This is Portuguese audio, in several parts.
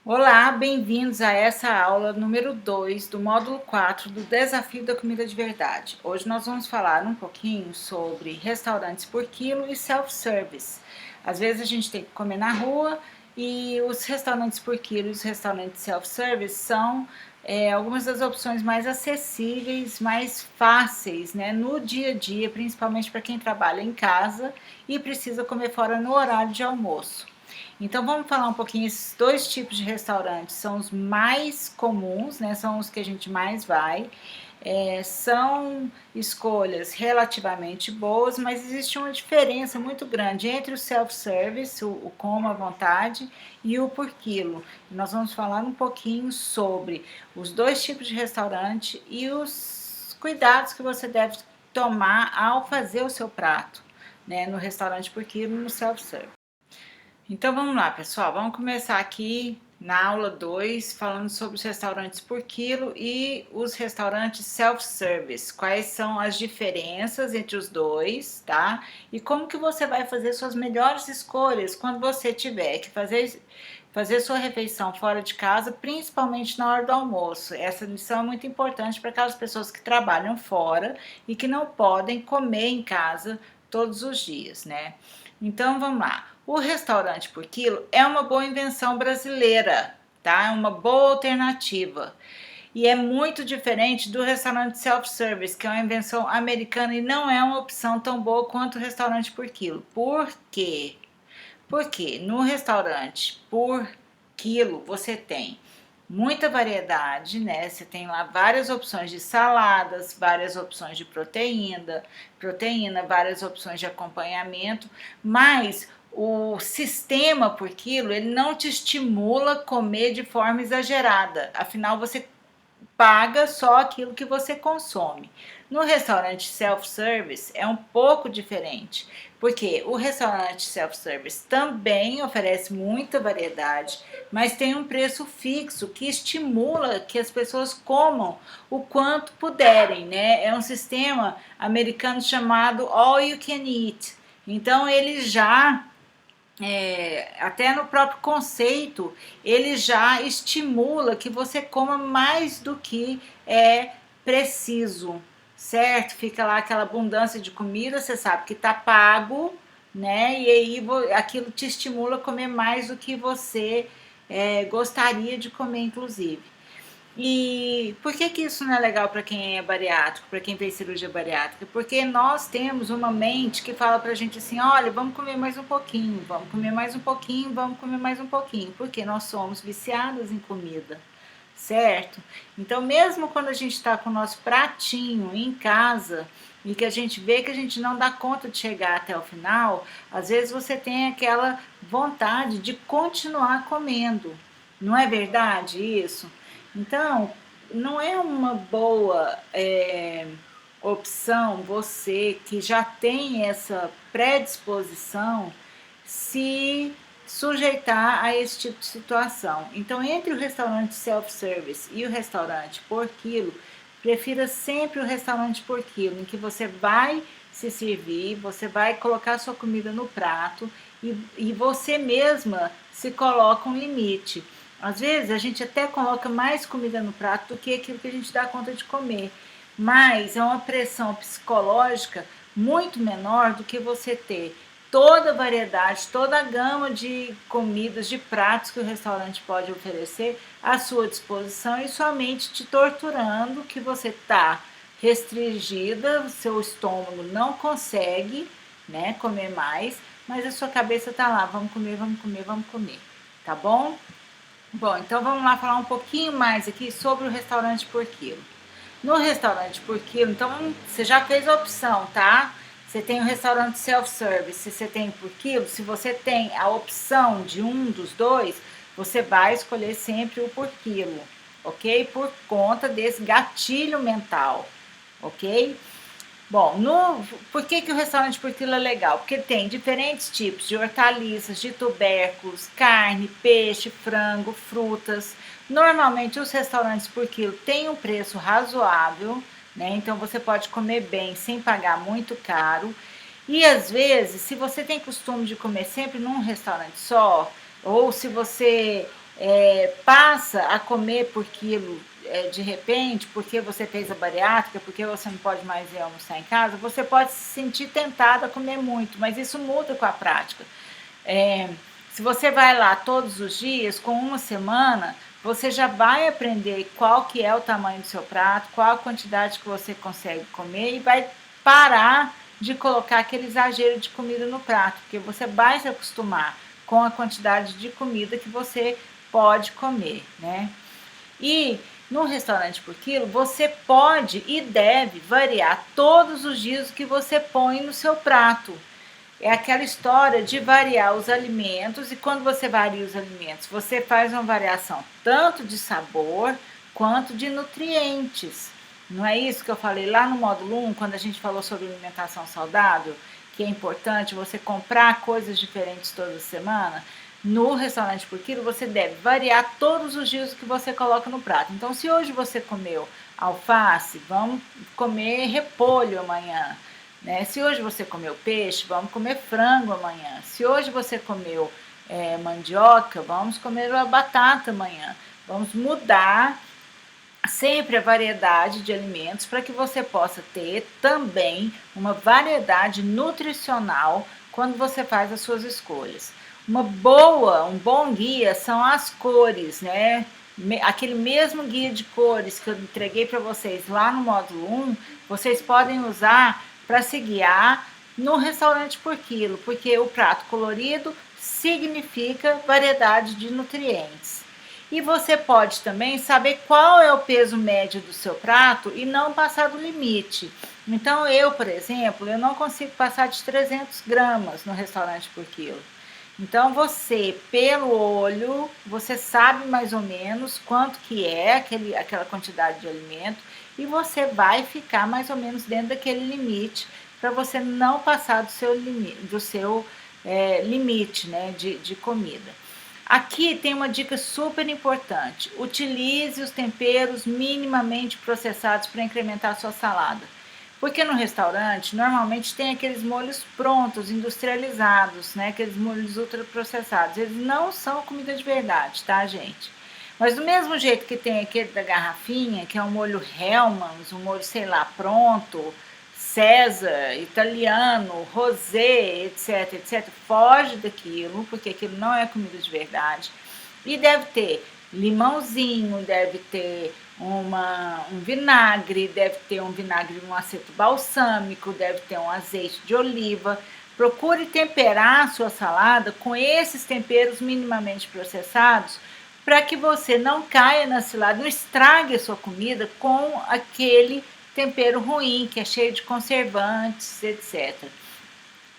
Olá, bem-vindos a essa aula número 2 do módulo 4 do Desafio da Comida de Verdade. Hoje nós vamos falar um pouquinho sobre restaurantes por quilo e self-service. Às vezes a gente tem que comer na rua e os restaurantes por quilo e os restaurantes self-service são algumas das opções mais acessíveis, mais fáceis, né, no dia a dia, principalmente para quem trabalha em casa e precisa comer fora no horário de almoço. Então vamos falar um pouquinho, esses dois tipos de restaurantes são os mais comuns, né? São os que a gente mais vai. São escolhas relativamente boas, mas existe uma diferença muito grande entre o self-service, o como à vontade, e o por quilo. Nós vamos falar um pouquinho sobre os dois tipos de restaurante e os cuidados que você deve tomar ao fazer o seu prato, né? No restaurante por quilo e no self-service. Então vamos lá, pessoal. Vamos começar aqui na aula 2, falando sobre os restaurantes por quilo e os restaurantes self-service. Quais são as diferenças entre os dois, tá? E como que você vai fazer suas melhores escolhas quando você tiver que fazer sua refeição fora de casa, principalmente na hora do almoço. Essa lição é muito importante para aquelas pessoas que trabalham fora e que não podem comer em casa todos os dias, né? Então vamos lá. O restaurante por quilo é uma boa invenção brasileira, tá? É uma boa alternativa. E é muito diferente do restaurante self-service, que é uma invenção americana e não é uma opção tão boa quanto o restaurante por quilo. Por quê? Porque no restaurante por quilo você tem muita variedade, né? Você tem lá várias opções de saladas, várias opções de proteína, várias opções de acompanhamento, mas o sistema por quilo, ele não te estimula a comer de forma exagerada. Afinal, você paga só aquilo que você consome. No restaurante self-service é um pouco diferente, porque o restaurante self-service também oferece muita variedade, mas tem um preço fixo que estimula que as pessoas comam o quanto puderem, né? É um sistema americano chamado All You Can Eat. Então ele já até no próprio conceito, ele já estimula que você coma mais do que é preciso, certo? Fica lá aquela abundância de comida, você sabe que tá pago, né? E aí aquilo te estimula a comer mais do que você gostaria de comer, inclusive. E por que que isso não é legal para quem é bariátrico, para quem fez cirurgia bariátrica? Porque nós temos uma mente que fala pra gente assim, olha, vamos comer mais um pouquinho, vamos comer mais um pouquinho, vamos comer mais um pouquinho, porque nós somos viciadas em comida, certo? Então, mesmo quando a gente está com o nosso pratinho em casa e que a gente vê que a gente não dá conta de chegar até o final, às vezes você tem aquela vontade de continuar comendo. Não é verdade isso? Então, não é uma boa opção você que já tem essa predisposição se sujeitar a esse tipo de situação. Então, entre o restaurante self-service e o restaurante por quilo, prefira sempre o restaurante por quilo, em que você vai se servir, você vai colocar sua comida no prato e você mesma se coloca um limite. Às vezes a gente até coloca mais comida no prato do que aquilo que a gente dá conta de comer, mas é uma pressão psicológica muito menor do que você ter toda a variedade, toda a gama de comidas, de pratos que o restaurante pode oferecer à sua disposição e somente te torturando que você está restringida, o seu estômago não consegue, né, comer mais, mas a sua cabeça está lá, vamos comer, vamos comer, vamos comer, tá bom? Bom, então vamos lá falar um pouquinho mais aqui sobre o restaurante por quilo. No restaurante por quilo, então você já fez a opção, tá? Você tem o restaurante self-service, se você tem por quilo, se você tem a opção de um dos dois, você vai escolher sempre o por quilo, ok? Por conta desse gatilho mental, ok? Bom, por que que o restaurante por quilo é legal? Porque tem diferentes tipos de hortaliças, de tubérculos, carne, peixe, frango, frutas. Normalmente os restaurantes por quilo têm um preço razoável, né? Então você pode comer bem sem pagar muito caro. E às vezes, se você tem costume de comer sempre num restaurante só, ou se você passa a comer por quilo de repente, porque você fez a bariátrica, porque você não pode mais ir almoçar em casa, você pode se sentir tentada a comer muito, mas isso muda com a prática. Se você vai lá todos os dias, com uma semana, você já vai aprender qual que é o tamanho do seu prato, qual a quantidade que você consegue comer e vai parar de colocar aquele exagero de comida no prato, porque você vai se acostumar com a quantidade de comida que você pode comer, né? E no restaurante por quilo, você pode e deve variar todos os dias o que você põe no seu prato. É aquela história de variar os alimentos, e quando você varia os alimentos, você faz uma variação tanto de sabor quanto de nutrientes. Não é isso que eu falei lá no módulo 1, quando a gente falou sobre alimentação saudável, que é importante você comprar coisas diferentes toda semana? No restaurante por quilo, você deve variar todos os dias o que você coloca no prato. Então, se hoje você comeu alface, vamos comer repolho amanhã. Né? Se hoje você comeu peixe, vamos comer frango amanhã. Se hoje você comeu mandioca, vamos comer a batata amanhã. Vamos mudar sempre a variedade de alimentos para que você possa ter também uma variedade nutricional quando você faz as suas escolhas. Um bom guia são as cores, né? Aquele mesmo guia de cores que eu entreguei para vocês lá no módulo 1, vocês podem usar para se guiar no restaurante por quilo, porque o prato colorido significa variedade de nutrientes. E você pode também saber qual é o peso médio do seu prato e não passar do limite. Então eu, por exemplo, eu não consigo passar de 300 gramas no restaurante por quilo. Então você, pelo olho, você sabe mais ou menos quanto que é aquela quantidade de alimento e você vai ficar mais ou menos dentro daquele limite para você não passar do seu limite, né, de comida. Aqui tem uma dica super importante: utilize os temperos minimamente processados para incrementar a sua salada. Porque no restaurante, normalmente tem aqueles molhos prontos, industrializados, né? Aqueles molhos ultraprocessados. Eles não são comida de verdade, tá, gente? Mas do mesmo jeito que tem aquele da garrafinha, que é um molho Hellmann's, um molho, sei lá, pronto, César, italiano, rosé, etc, etc, foge daquilo, porque aquilo não é comida de verdade. E deve ter limãozinho, deve ter um vinagre, deve ter um vinagre, um aceto balsâmico, deve ter um azeite de oliva. Procure temperar a sua salada com esses temperos minimamente processados para que você não caia na cilada, não estrague a sua comida com aquele tempero ruim, que é cheio de conservantes, etc.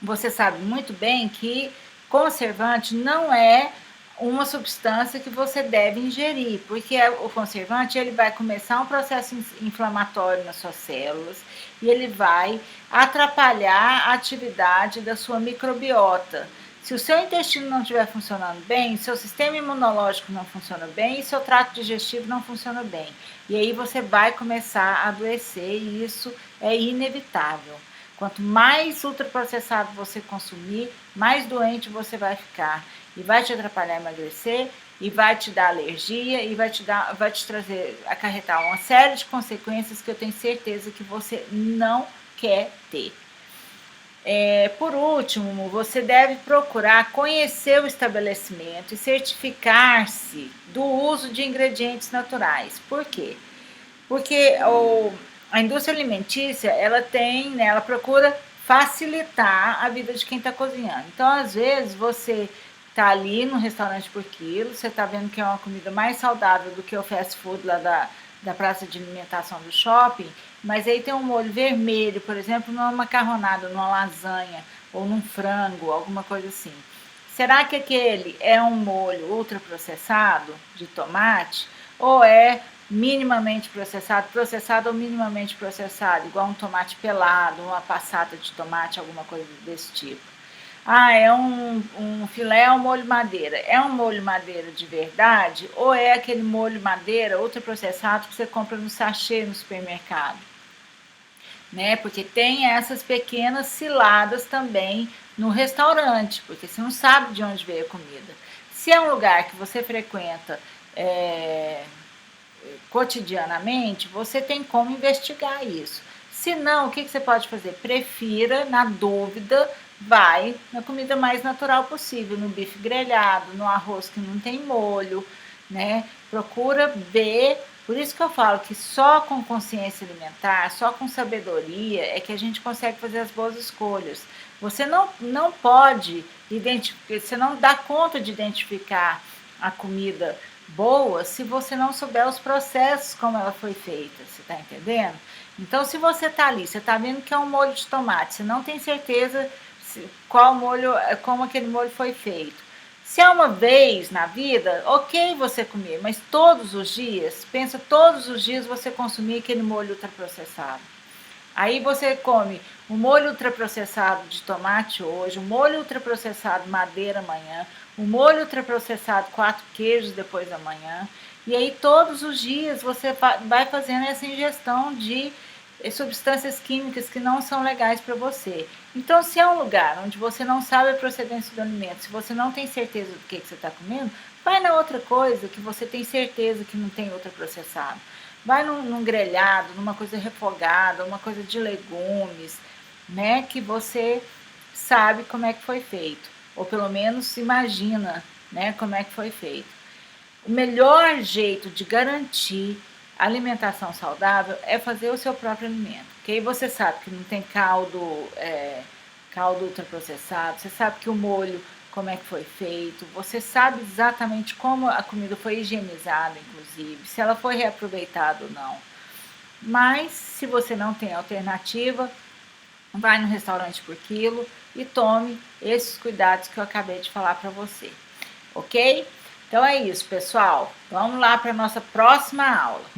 Você sabe muito bem que conservante não é uma substância que você deve ingerir, porque o conservante ele vai começar um processo inflamatório nas suas células e ele vai atrapalhar a atividade da sua microbiota. Se o seu intestino não estiver funcionando bem, seu sistema imunológico não funciona bem e seu trato digestivo não funciona bem. E aí você vai começar a adoecer e isso é inevitável. Quanto mais ultraprocessado você consumir, mais doente você vai ficar. E vai te atrapalhar a emagrecer, e vai te dar alergia, e vai te trazer, acarretar uma série de consequências que eu tenho certeza que você não quer ter. Por último, você deve procurar conhecer o estabelecimento e certificar-se do uso de ingredientes naturais. Por quê? Porque a indústria alimentícia, ela procura facilitar a vida de quem está cozinhando. Então, às vezes, você está ali no restaurante por quilo, você está vendo que é uma comida mais saudável do que o fast food lá da praça de alimentação do shopping, mas aí tem um molho vermelho, por exemplo, numa macarronada, numa lasanha, ou num frango, alguma coisa assim. Será que aquele é um molho ultraprocessado de tomate? Ou é minimamente processado ou minimamente processado, igual um tomate pelado, uma passata de tomate, alguma coisa desse tipo? É um filé ao molho madeira. É um molho madeira de verdade? Ou é aquele molho madeira ultraprocessado que você compra no sachê no supermercado? Né? Porque tem essas pequenas ciladas também no restaurante, porque você não sabe de onde veio a comida. Se é um lugar que você frequenta cotidianamente, você tem como investigar isso. Se não, o que você pode fazer? Prefira, na dúvida, vai na comida mais natural possível, no bife grelhado, no arroz que não tem molho, né? Procura ver. Por isso que eu falo que só com consciência alimentar, só com sabedoria é que a gente consegue fazer as boas escolhas. Você não pode identificar, você não dá conta de identificar a comida boa se você não souber os processos como ela foi feita, você está entendendo? Então, se você está ali, você está vendo que é um molho de tomate, você não tem certeza qual molho, como aquele molho foi feito. Se é uma vez na vida, ok você comer, mas todos os dias, pensa todos os dias você consumir aquele molho ultraprocessado. Aí você come o molho ultraprocessado de tomate hoje, o molho ultraprocessado madeira amanhã, o molho ultraprocessado 4 queijos depois da manhã. E aí todos os dias você vai fazendo essa ingestão de substâncias químicas que não são legais para você. Então, se é um lugar onde você não sabe a procedência do alimento, se você não tem certeza do que você está comendo, vai na outra coisa que você tem certeza que não tem ultraprocessado. Vai num grelhado, numa coisa refogada, uma coisa de legumes, né? Que você sabe como é que foi feito. Ou pelo menos imagina, né? Como é que foi feito. O melhor jeito de garantir alimentação saudável é fazer o seu próprio alimento. Porque aí você sabe que não tem caldo ultraprocessado, você sabe que o molho, como é que foi feito, você sabe exatamente como a comida foi higienizada, inclusive, se ela foi reaproveitada ou não. Mas, se você não tem alternativa, vai no restaurante por quilo e tome esses cuidados que eu acabei de falar para você, ok? Então é isso, pessoal. Vamos lá para a nossa próxima aula.